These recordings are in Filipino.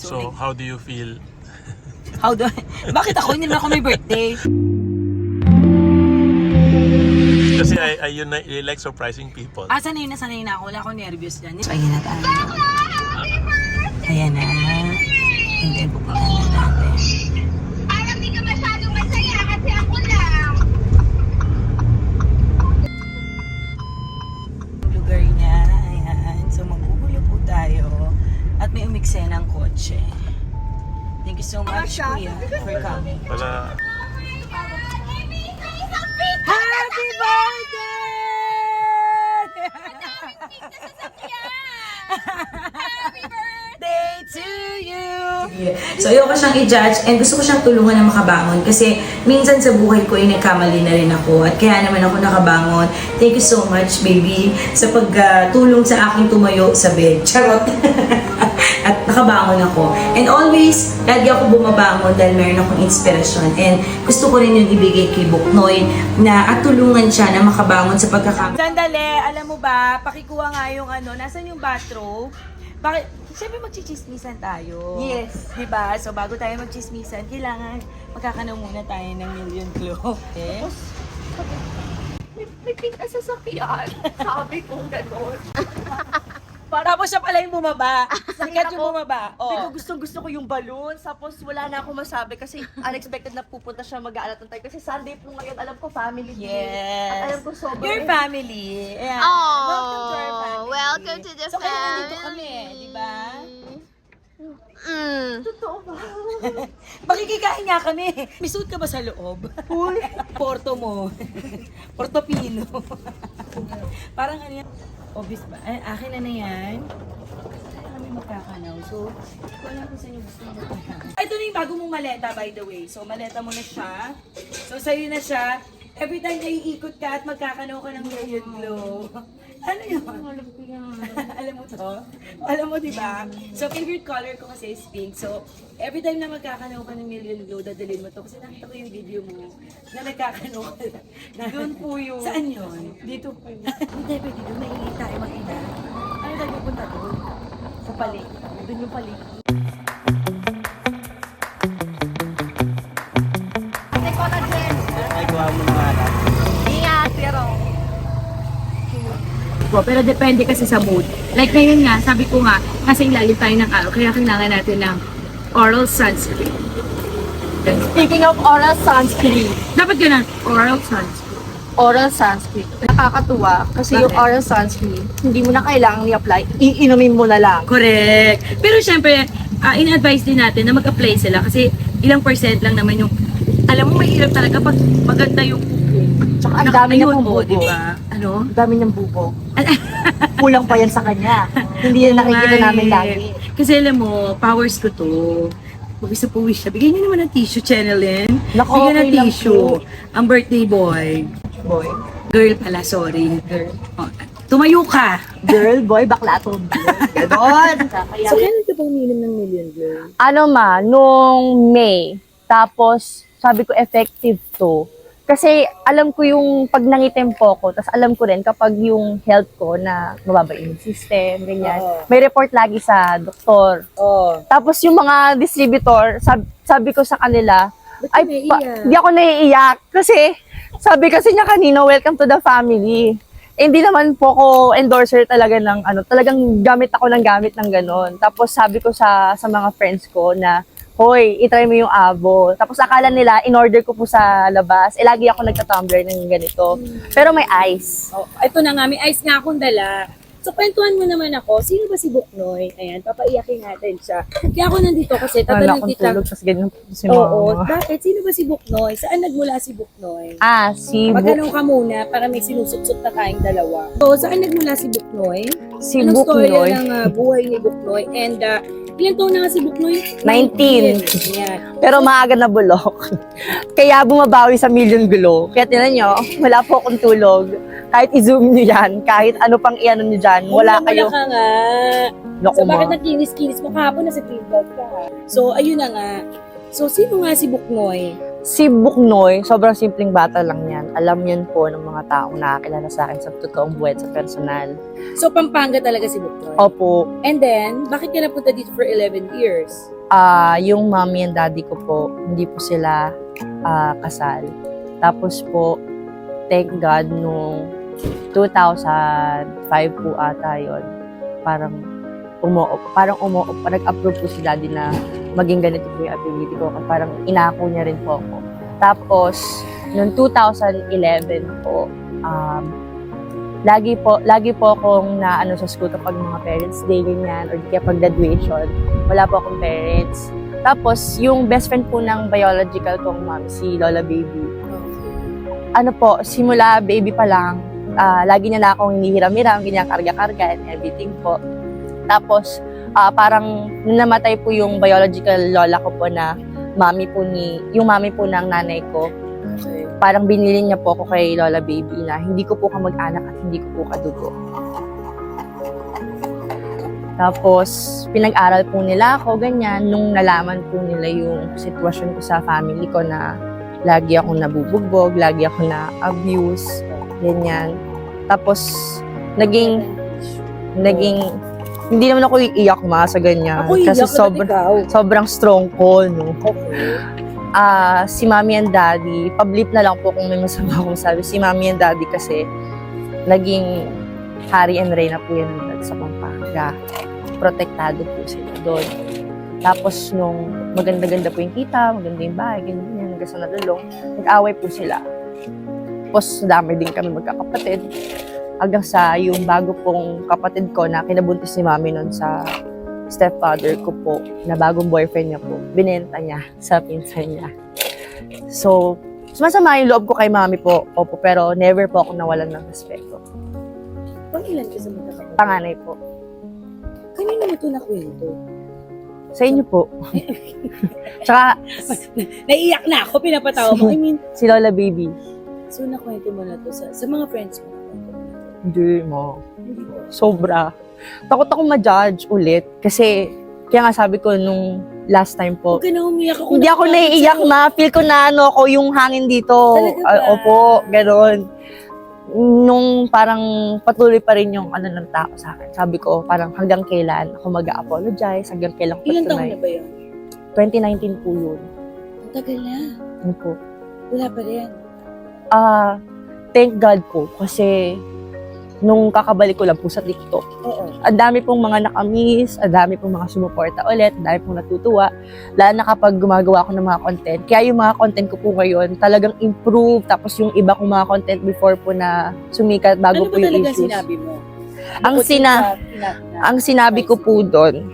So how do you feel? Bakit ako? Hindi naman ako may birthday. Kasi I like surprising people. Sanay na ako. Wala akong nervous dyan. So, ayan na tayo. Ayan na. And then, pupunta na natin. Parang di ka masyadong masaya kasi ako lang. Lugar niya. Ayan. So, magbubulo po tayo. At may umiksenang kotse. Thank you so much, Kuya, for coming. Wala. Happy birthday! Happy birthday! Day to you! So, ayoko siyang i-judge and gusto ko siyang tulungan na makabangon kasi minsan sa buhay ko ay nagkamali na rin ako at kaya naman ako nakabangon. Thank you so much, baby, sa pagtulong sa aking tumayo sa bed. Charot! At nakabangon ako. And always, lagi ako bumabangon dahil meron akong inspirasyon. And gusto ko rin yung ibigay kay Buknoy na at tulungan siya na makabangon sa pagkakamali. Sandali, alam mo ba, pakikuha nga yung nasan yung bathrobe? Bakit? Siyempre magchichismisan tayo. Yes. Diba? So bago tayo magchismisan, kailangan magkakanaw muna tayo ng million glow. Okay? May pink ka sa sakyan. Sabi ko gano'n. Tapos siya pala yung bumaba. Sikat yung bumaba. Pero Oh. gusto ko yung balloon. Tapos wala na ako masabi kasi unexpected na pupunta siya mag-aalat ng tayo. Kasi Sunday po ngayon, alam ko family day. Yes. At alam ko sobrang... Your family. Ayan. Oh, Welcome to our family. welcome to the so, kaya nandito family. kami, di ba? Totoo ba? Makikikain nga kami. May suit ka ba sa loob? Uy. Porto mo. Portofino. Parang ano yan. Obvious ba? Ay, akin na yan. Kaya kami magkakanaw. So, wala kung saan yung gusto mo magkakanaw. Ito na yung bago mong maleta, by the way. So, maleta mo na siya. So, sa'yo na siya. Every time na iikot ka at magkakanaw ka ng million glow. Ano yun? Alam ko yan. Alam mo to? Alam mo, di ba? So, favorite color ko kasi is pink. So, every time na magkakanaw ka ng million glow, dadalhin mo to. Kasi nakita ko yung video mo na nagkakanaw ka. Doon po yun. Saan yun? Dito po. Hindi, pwede doon. Maingit tayo mag-ina. Ano tayo pupunta doon? Sa palik. Doon yung palik. Ikaw na din. Ay, kuha mo na nga lang. Ingat. Pero... Pero depende kasi sa mood. Like ngayon nga, sabi ko nga, kasi ilalim tayo ng araw, kaya kailangan natin ng oral sunscreen. Speaking of oral sunscreen, Dapat ganun, oral sunscreen. oral sunscreen. Nakakatuwa kasi yung Bakit? oral sunscreen, hindi mo na kailangan i-apply, iinumin mo na lang. Correct. Pero syempre, in-advise din natin na mag-apply sila kasi ilang percent lang naman yung, alam mo, mahirap talaga pag maganda yung Tsaka ang dami niya pong bubo. diba? Ano? Ang dami niyang bubo. Kulang pa yan sa kanya. Hindi yan nakikita namin lagi. Kasi alam mo, powers ko to. Pawis na pawis siya. Bigyan niyo naman ng tissue, Channeline. Naku, Bigyan ng okay lang tissue. po. Ang birthday boy. Boy. Girl pala, sorry. Oh, tumayo ka. Girl, boy, bakla to. Ganon. So, kailan ka bang uminom ng million girl? Ano nung May. Tapos, sabi ko effective to. Kasi alam ko yung pag nangitempo ko, tapos alam ko rin kapag yung health ko na mababa yung system, ganyan. Oo. May report lagi sa doktor. Oh. Tapos yung mga distributor, sabi ko sa kanila, Ba't ka naiiyak? di ako naiiyak. Kasi, sabi kasi niya kanina, welcome to the family. Eh, hindi naman po ko endorser talaga ng talagang gamit ako ng gamit ng ganon. Tapos sabi ko sa mga friends ko na, hoy, itry mo yung abo. Tapos akala nila, in-order ko po sa labas. Eh, lagi ako nagtatumbler ng ganito. Pero may ice. Oh, ito na nga, may ice nga akong dala. So, kwentuhan mo naman ako, sino ba si Buknoy? Ayan, papaiyakin natin siya. Kaya ako nandito kasi Wala tatanong akong kita. tulog, tapos ganyan si Oo, mama. bakit? Sino ba si Buknoy? Saan nagmula si Buknoy? Si Magtanong ka muna para may sinusuksok na tayong dalawa. So, saan nagmula si Buknoy? Si Anong storya Buknoy. ng buhay ni Buknoy? And ilan taon na nga si Buknoy? 19. Yan. Pero maaga na bulok. Kaya bumabawi sa million glow. Kaya tinan nyo, wala po akong tulog. Kahit i-zoom nyo yan, kahit ano pang i-ano nyo dyan, wala kayo. ka nga. Naku, So, bakit ma. nakinis-kinis mo? Kahapon nasa Greenbelt ka. So, ayun na nga. So, sino nga si Buknoy? Si Buknoy, sobrang simpleng bata lang yan. Alam yan po ng mga taong nakakilala sa akin sa totoong buhay at sa personal. So, Pampanga talaga si Buknoy. Opo, And then, bakit ka napunta dito for 11 years? yung mommy and daddy ko po, hindi po sila kasal. Tapos po, thank God, nung 2005 po ata yun, parang nag-approve po si daddy na maging ganito po yung ability ko. Parang inako niya rin po ako. Tapos, noong 2011 po, lagi po akong naano sa school kapag mga parents day, ganyan, or kaya pag graduation, wala po akong parents. Tapos, yung best friend po ng biological kong mom, si Lola Baby, ano po, simula baby pa lang, lagi niya na akong hinihiram-hiram, ganyan, karga-karga and everything po. Tapos, parang nung namatay po yung biological lola ko po na yung mami po ng nanay ko, Okay. parang binili niya po ako kay Lola Baby na hindi ko po kamag-anak at hindi ko po kadugo. Tapos, pinag-aral po nila ako, ganyan, nung nalaman po nila yung sitwasyon ko sa family ko na lagi akong nabubugbog, lagi ako na-abuse, ganyan. Tapos, naging, hindi naman ako iiyak sa ganyan. Ako iyak Kasi na ikaw. sobrang strong ko, no. Okay. Si mommy and daddy, pablip na lang po kung may masama akong sabi. Si mommy and daddy kasi, naging hari and reyna po yan sa Pampanga. Protektado po sila doon. Tapos nung maganda-ganda po yung kita, maganda yung bahay, ganyan, hanggang sa nalulong, nag-away po sila. Tapos dami din kami magkakapatid. Hanggang sa yung bago pong kapatid ko na kinabuntis ni mami nun sa stepfather ko po, na bagong boyfriend niya po, binenta niya sa pinsan niya. So, masama yung loob ko kay mami po, opo, pero never po ako nawalan ng respeto. Pangilan ka sa magkakapatid? Panganay po. Kanino mo ito nakwento? Sa inyo po. Tsaka, Naiiyak na ako, pinapatawa mo. I mean, si Lola Baby. so nakwento mo na to sa mga friends mo. Nakwento mo na to. Hindi mo. Hindi ko. Sobra. Takot akong ma-judge ulit. Kasi, kaya nga sabi ko nung last time po, Huwag ka na umiyak ako. hindi ako naiiyak na. Feel ko na ano ko yung hangin dito. Talaga ba? Opo, gano'n. Nung parang patuloy pa rin yung ano ng tao sa akin. Sabi ko, parang hanggang kailan ako mag-apologize, hanggang kailan ko Ilan taon patunay. na ba yun? 2019 po yun. Ang tagal na. Yun po. Wala pa rin. Thank God po kasi nung kakabalik ko lang po sa TikTok, Oo. ang dami pong mga nakamiss, ang dami pong mga sumuporta ulit, ang dami pong natutuwa, lalo na kapag gumagawa ako ng mga content. Kaya yung mga content ko po ngayon, talagang improve, tapos yung iba kong mga content before po na sumikat bago Ano po ba yung talaga issues. sinabi mo? Ang sinabi ko po doon,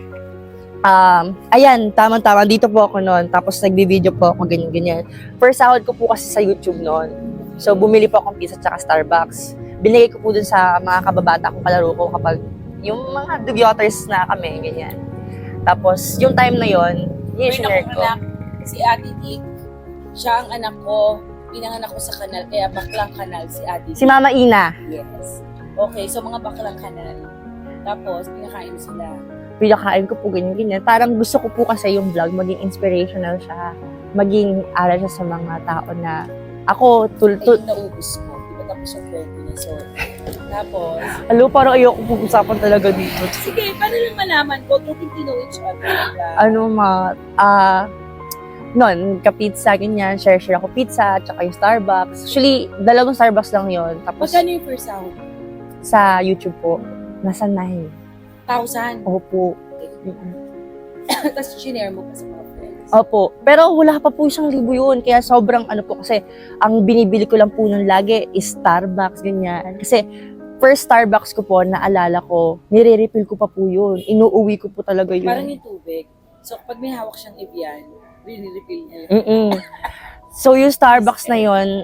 ayan, tama-tama, dito po ako noon, tapos nagbi-video po ako, ganyan-ganyan. First sahod ko po kasi sa YouTube noon. So, bumili po akong pizza tsaka Starbucks. Binigay ko po dun sa mga kababata kong kalaro ko kapag yung mga dugyoters na kami, ganyan. Tapos, yung time na yon, yun yung sinare ko. Anak, si Ate Dick, siya ang anak ko, pinanganak ko sa kanal, kaya baklang kanal si Ate Dick. Si Mama Ina, Yes. Okay, so mga baklang kanal. Tapos, pinakain sila. pinakain ko po ganyan-ganyan. Parang gusto ko po kasi yung vlog, maging inspirational siya. Maging aral siya sa mga tao na ako, Ay, yung naubos ko. Di ba tapos yung kwento niya? So, tapos, parang ayoko pong usapan talaga dito. sige, paano lang malaman ko? Getting to know each other. Noon, ka-pizza, ganyan, share ako pizza, tsaka yung Starbucks. Actually, dalawang Starbucks lang yon. Tapos, Magkano yung first sahod? sa YouTube po, nasa 9. 1,000. Opo. Tapos, shinare mo pa sa mga friends. Opo. Pero wala pa po isang libo yun. Kaya sobrang ano po kasi, ang binibili ko lang po nun lagi is Starbucks, ganyan. Kasi, first Starbucks ko po, naalala ko, nire-refill ko pa po yun. Inuuwi ko po talaga yun. Parang yung tubig. So, pag may hawak siyang Evian, rinirefil niya yun. Mm-mm. So, yung Starbucks na yun,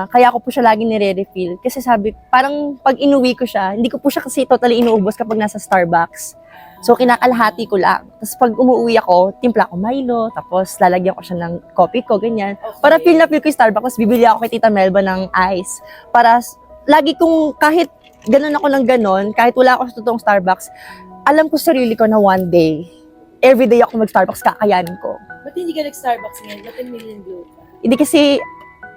kaya ko po siya lagi nire-refill. Kasi sabi, parang pag inuwi ko siya, hindi ko po siya kasi totally inuubos kapag nasa Starbucks. So, kinakalahati ko lang. Tapos pag umuwi ako, timpla ko Milo, tapos lalagyan ko siya ng coffee ko, ganyan. Okay. Para feel na feel ko yung Starbucks, tapos bibili ako kay Tita Melba ng ice. Para lagi kong, kahit ganun ako ng ganun, kahit wala ako sa totoong Starbucks, alam ko sarili ko na one day, everyday ako mag-Starbucks, kakayanin ko. Ba't hindi ka nag-Starbucks ngayon? Ba't ang million glow ka? Hindi kasi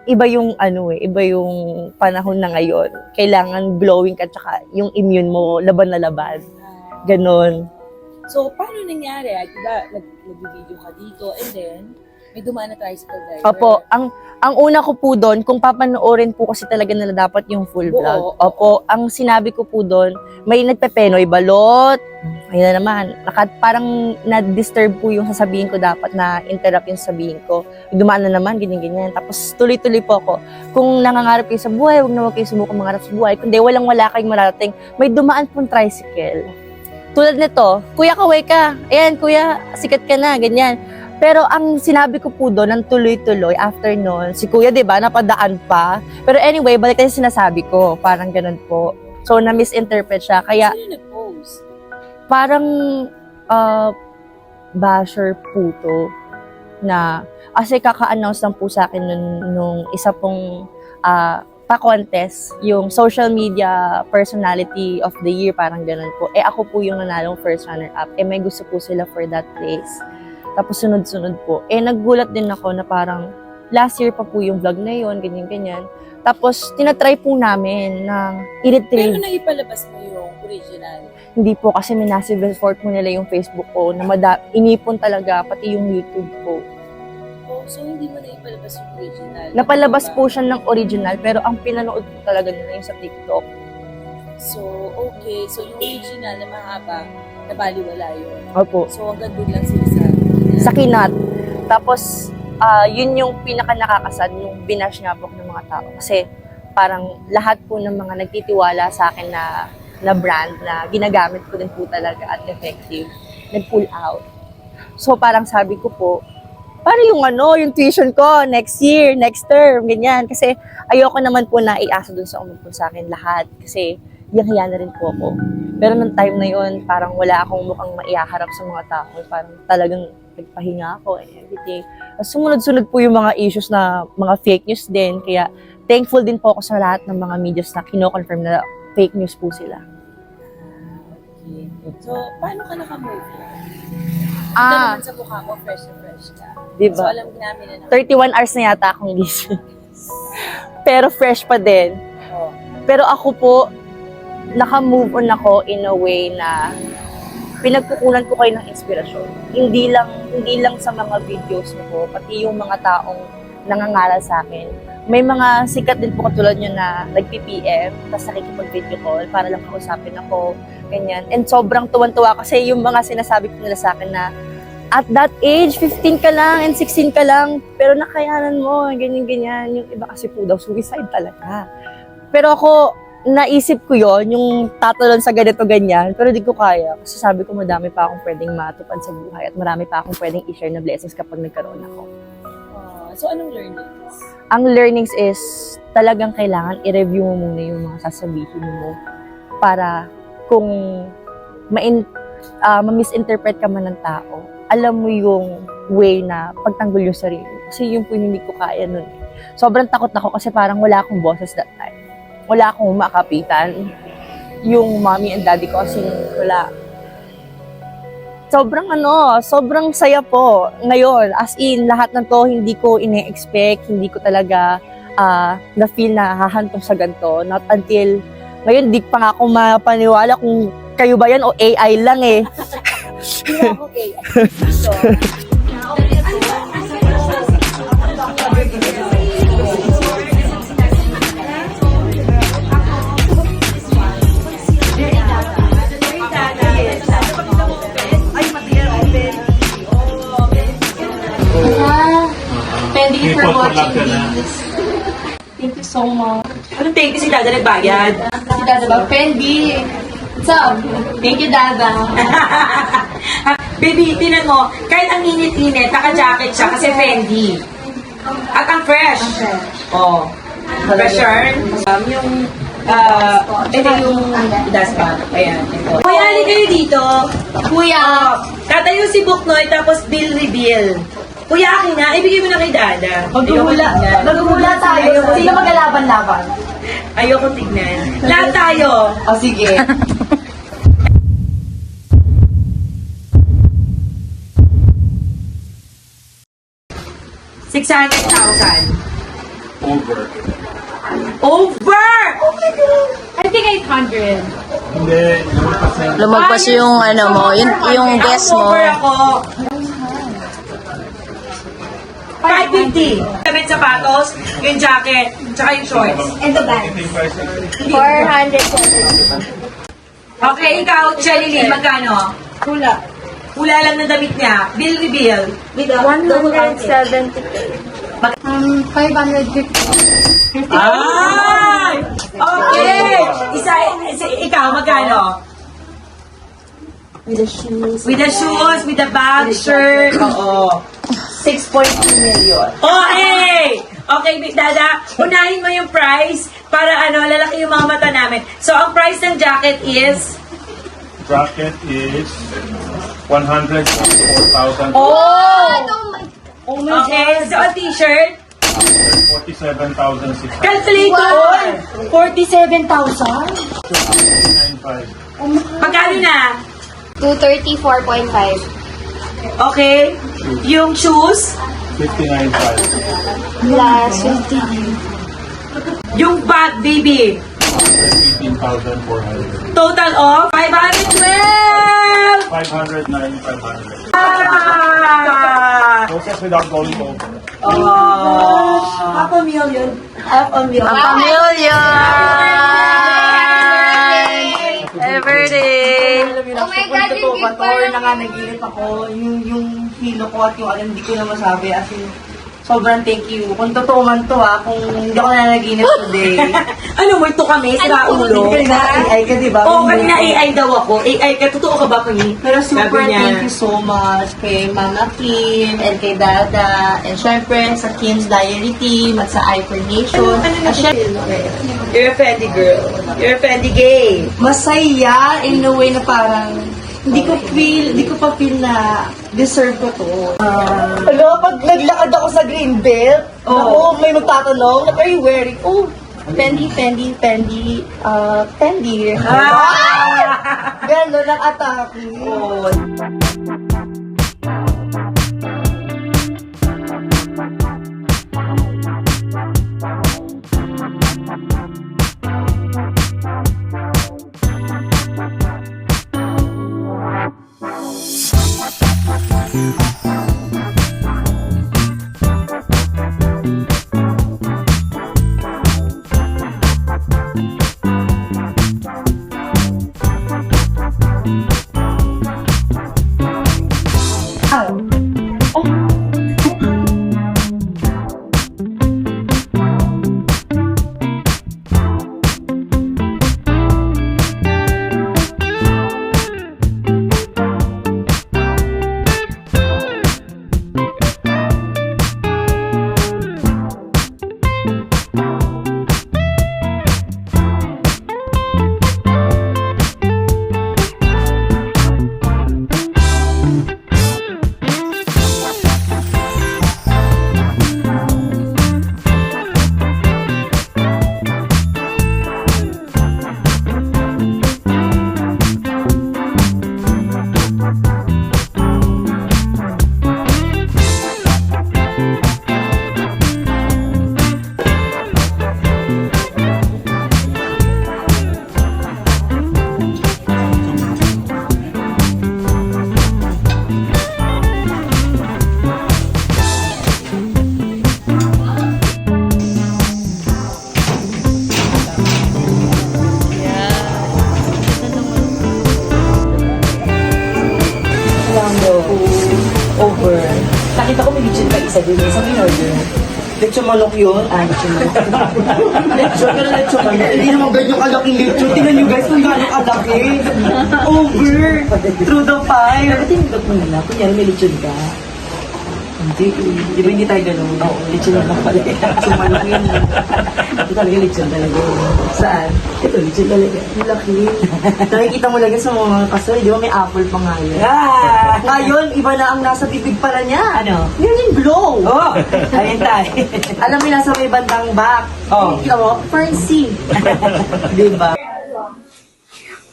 iba yung iba yung panahon na ngayon. Kailangan glowing ka tsaka yung immune mo laban na laban. Ganon. So, paano nangyari? Diba, nag-video ka dito and then, may dumaan na tricycle driver. Opo, ang una ko po doon, kung papanoorin po kasi talaga nila dapat yung full Buo. vlog. Opo, ang sinabi ko po doon, may nagpepenoy balot. Ayun na naman, parang na-disturb po yung sasabihin ko dapat na interrupt yung sabihin ko. Dumaan na naman, ganyan-ganyan. Tapos tuloy-tuloy po ako. Kung nangangarap kayo sa buhay, huwag naman kayo sumukang mangarap sa buhay. Kundi walang-wala kayong mararating, may dumaan pong tricycle. Tulad nito, kuya, kaway ka. Ayan, kuya, sikat ka na, ganyan. Pero ang sinabi ko po doon, ang tuloy-tuloy, after nun, si kuya, di ba, napadaan pa. Pero anyway, balik tayo sa sinasabi ko. Parang ganun po. So, na-misinterpret siya. Kaya, Sino nag-post? parang basher po to na, kasi kaka-announce lang po sa akin nung isa pong pa-contest, yung social media personality of the year, parang ganun po. Ako po yung nanalong first runner-up. May gusto po sila for that place. Tapos sunod-sunod po. Naggulat din ako na parang last year pa po yung vlog na yun, ganyan-ganyan. Tapos tinatry po namin ng Pero i-retrieve. naipalabas mo yung original. Hindi po kasi minasive report po nila yung Facebook ko na inipon talaga, pati yung YouTube ko. Oh, so hindi mo naipalabas yung original. Napalabas Diba? po siya ng original, pero ang pinanood po talaga nila yung sa TikTok. So, okay. So, yung original na mahaba, nabaliwala yun. Opo. So, hanggang doon lang sila Sa kinat. Tapos, yun yung pinaka nakakasad, yung binash nga po ng mga tao. Kasi parang lahat po ng mga nagtitiwala sa akin na brand na ginagamit ko din po talaga at effective, nag-pull out. So parang sabi ko po, parang yung tuition ko next year, next term, ganyan. Kasi ayoko naman po na iasa dun sa umupon sa akin lahat. Kasi hiyang-hiya na rin po ako. Pero nung time na yun, parang wala akong mukhang maiharap sa mga tao. Parang talagang nagpahinga ako and everything. Sumunod-sunod po yung mga issues na mga fake news din. Kaya thankful din po ako sa lahat ng mga medias na kino-confirm na fake news po sila. Okay. So, paano ka naka-move? Ito naman sa mukha mo, fresh na fresh ka. Diba? So, alam namin na 31 hours na yata akong gising. Pero fresh pa din. Oh. Pero ako po, naka-move on ako in a way na pinagkukunan ko kayo ng inspirasyon. Hindi lang sa mga videos ko, pati yung mga taong nangangaral sa akin. May mga sikat din po katulad nyo na nag-PPM, tapos nakikipag-video call para lang kausapin ako, ganyan. And sobrang tuwan-tuwa kasi yung mga sinasabi ko nila sa akin na at that age, 15 ka lang and 16 ka lang, pero nakayanan mo, ganyan-ganyan. Yung iba kasi po daw, suicide talaga. Pero ako, naisip ko yon yung tatalon sa ganito-ganyan, pero di ko kaya. Kasi sabi ko, madami pa akong pwedeng matupad sa buhay at marami pa akong pwedeng i-share na blessings kapag nagkaroon ako. So, anong learnings? Ang learnings is talagang kailangan i-review mo muna yung mga sasabihin mo para kung ma-misinterpret ka man ng tao, alam mo yung way na pagtanggol yung sarili. Kasi yun po yung hindi ko kaya nun. Sobrang takot ako kasi parang wala akong boses that time. Wala akong makapitan. Yung mommy and daddy ko kasi wala. Sobrang saya po ngayon. As in, lahat ng to hindi ko ine-expect, hindi ko talaga na-feel na hahantong sa ganito. Not until, ngayon di pa nga ako mapaniwala kung kayo ba yan o AI lang eh. Hindi ako okay. So, Thank you for watching ka na. Thank you so much. Anong thank you si Dada nagbayad? Si Dada ba? Fendi. What's up? Thank you, Dada. Baby, tinan mo, kahit ang init-init, naka-jacket siya kasi Fendi. At ang fresh. Oh. Fresher. Yung, ito yung dustpan. Ayan, ito. Kuya, halika kayo dito. Kuya, tatayo si Buknoy, tapos bill reveal. Kuya, akin na. Ibigay mo na kay Dada. Magugula tayo. Sino maglalaban-laban? Ayoko tignan. Lahat tayo. O sige. 600,000. Over. Over! I think 800. Hindi, lumagpas na yun. Lumagpas yung ano mo, yung guess mo. Over ako. 550. Damit sapatos, yung jacket, tsaka yung shorts. And the bag. 470. Okay, ikaw, Shelly Lee, magkano? Hula. Hula lang ng damit niya. Bill reveal. With 170. 550. Ay! Okay! Ikaw, magkano? With the shoes. With the shoes, with the bag, shirt. Oo. 6.2 million. Okay! Okay, Big Dada, unahin mo yung price para lalaki yung mga mata namin. So, ang price ng jacket is? Jacket is 144,000. Okay, so a t-shirt? 47,695. Calculator! 47,000? 95. Magkano na? 234.5. Okay. Yung shoes? 59,500. Plus 50. Yung bag, baby? 18,400. Total of 512! 509,500. Ah! Process without going over. Oh! Half a million. Half a million. Ang pamilya! Everyday! Oh my God, yung gift pala. Na nga naginip ako, yung hilo ko at yung hindi ko na masabi. As in, sobrang thank you. Kung totoo man to kung hindi ako na naginip today. Ano mo ito kami? Sira ulo? AI ka, diba? Oo, kanina AI daw ako. AI ka, totoo ka ba kami? Pero super Sabi niya. thank you so much kay Mama Kim and kay Dada and syempre sa Kim's Diary Team at sa iPhone Nation. At syempre, You're a Fendi girl. You're a Fendi gay. masaya in a way na parang hindi ko pa feel na deserve ko to. Hello, pag naglakad ako sa Greenbelt, may magtatanong, what are you wearing? Oh, Fendi. Gano'n ang atake. Over. Nakita ko may lechon pa isa din. Isang in-order. Lechon manok yun? Lechon manok. Lechon manok. Hindi naman ganyan kalaking lechon. Tingnan nyo guys kung gano'ng kalaki. Over. Through the fire. Pero tinigap mo nila. Kunyari may lechon ka. Hindi. Di ba hindi tayo gano'n? Oo. Lechon manok pala. Lechon manok yun. Ito talaga lechon talaga. Saan? Ito lechon talaga. Ang laki. Nakikita mo lang sa mga kasal. Di ba may apple pa nga yun? Ah! Ngayon, iba na ang nasa bibig pala niya. Ano? Yun yung blow. Oh! Ayan tayo. Alam mo, nasa may bandang back. Oh. Kita mo, Percy. Diba?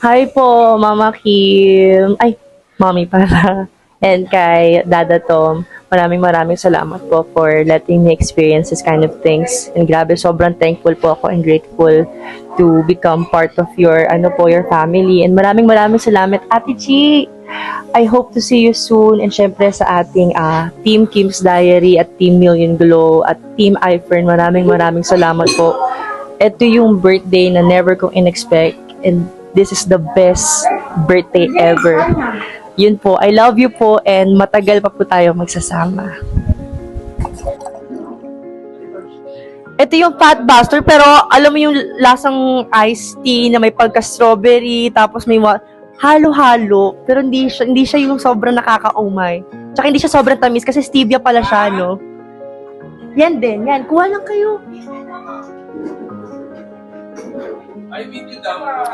Hi po, Mama Kim. Ay, Mommy para. And kay Dada Tom. maraming salamat po for letting me experience this kind of things. And grabe, sobrang thankful po ako and grateful to become part of your, your family. And maraming salamat, Ate Chi! I hope to see you soon. And syempre sa ating Team Kim's Diary at Team Million Glow at Team iFern, maraming salamat po. Ito yung birthday na never kong in-expect. And this is the best birthday ever. Yun po, I love you po and matagal pa po tayo magsasama. Ito yung Fat Buster, pero alam mo yung lasang iced tea na may pagka-strawberry, tapos may halo-halo, pero hindi siya yung sobrang nakakaumay. Tsaka hindi siya sobrang tamis kasi stevia pala siya, no? Yan din, yan. Kuha lang kayo.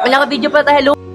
Wala ka video pa tayo. Hello?